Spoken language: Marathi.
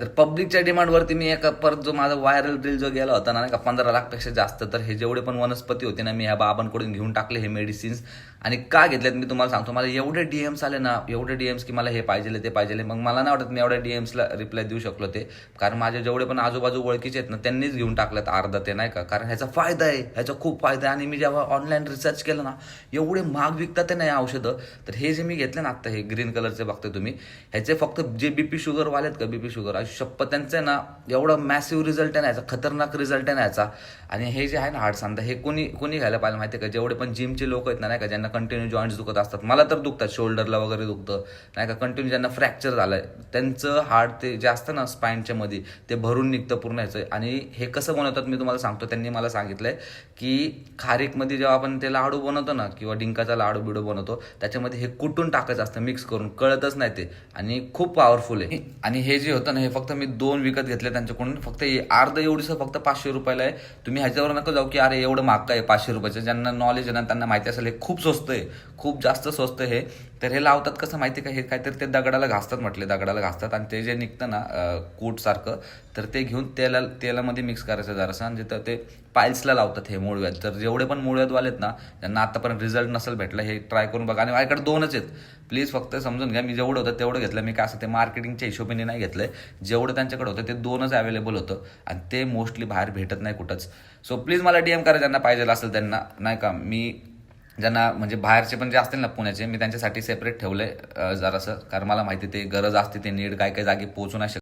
तर पब्लिकच्या डिमांडवरती मी एका परत जो माझा व्हायरल रील जो गेला होता ना नाही का 15 लाखपेक्षा जास्त, तर हे जेवढे पण वनस्पती होते ना मी ह्या बाबांकडून घेऊन टाकले हे मेडिसिन्स. आणि का घेतलेत मी तुम्हाला सांगतो. मला एवढे डीएम्स आले ना, एवढे डीएम्स की मला हे पाहिजे ते पाहिजे. मग मला नाही वाटत मी एवढ्या डीएम्सला रिप्लाय देऊ शकलो ते, कारण माझे जेवढे पण आजूबाजू ओळखीचे आहेत ना त्यांनीच घेऊन टाकलेत अर्धा ते नाही का, कारण ह्याचा फायदा आहे, ह्याचा खूप फायदा आहे. आणि मी जेव्हा ऑनलाईन रिसर्च केलं ना एवढे महाग विकतात ते नाही औषधं. तर हे जे मी घेतले ना आत्ता हे ग्रीन कलरचे बघते तुम्ही, ह्याचे फक्त जे बीपी शुगरवाले आहेत का, बीपी शुगर शप्प त्यांचं आहे ना एवढा मॅसिव्ह रिझल्ट आहे ना याचा, खतरनाक रिझल्ट आहे ना याचा. आणि हे जे आहे ना हाड सांधा हे कोणी कोणी घ्यायला पाहिजे माहिती आहे का, जेवढे पण जिमचे लोक आहेत ना नाही का, ज्यांना कंटिन्यू जॉईंट्स दुखत असतात, मला तर दुखतात शोल्डरला वगैरे दुखतं नाही का, कंटिन्यू ज्यांना फ्रॅक्चर झालंय त्यांचं हाड ते जे असतं ना स्पाईनच्या मध्ये ते भरून निघतं पूर्ण ह्याचं. आणि हे कसं बनवतात मी तुम्हाला सांगतो. त्यांनी मला सांगितलंय की खारीकमध्ये जेव्हा आपण ते लाडू बनवतो ना किंवा डिंकाचा लाडू बिडू बनवतो त्याच्यामध्ये हे कुटून टाकायचं असतं मिक्स करून, कळतच नाही ते, आणि खूप पॉवरफुल आहे. आणि हे जे होतं ना हे फक्त मी 2 विकत घेतले त्यांच्याकडून, फक्त अर्ध एवढीचं फक्त 500 रुपयाला आहे. तुम्ही ह्याच्यावर नका जाऊ की अरे एवढं महाग काय 500 रुपयाचं. ज्यांना नॉलेज आहे ना त्यांना माहिती असेल हे खूप स्वस्त आहे, खूप जास्त स्वस्त हे. तर हे लावतात कसं माहिती का, हे काहीतरी ते दगडाला घासतात म्हटले, दगडाला घासतात आणि ते जे निघतं ना कूटसारखं, तर ते घेऊन तेलामध्ये मिक्स करायचं जरासं आणि जिथं ते पाईल्सला लावतात हे मूळव्याध. तर जेवढे पण मूळव्याधवाले आहेत ना ज्यांना आतापर्यंत रिझल्ट नसेल भेटला हे ट्राय करून बघा. आणि माझ्याकडे 2च आहेत, प्लीज फक्त समजून घ्या. मी जेवढं होतं तेवढं घेतलं, मी काय असं ते मार्केटिंगच्या हिशोबाने नाही घेतलंय. जेवढं त्यांच्याकडे होतं ते 2च अवेलेबल होतं आणि ते मोस्टली बाहेर भेटत नाही कुठंच. सो प्लीज मला डीएम करा ज्यांना पाहिजे असेल त्यांना नाही का. मी ज्यांना म्हणजे बाहेरचे पण जे असतील ना पुण्याचे, मी त्यांच्यासाठी सेपरेट ठेवलंय जरासं, कारण मला माहिती ते गरज असते, ते नीड काय काय जागी पोहोचू नाही शकत.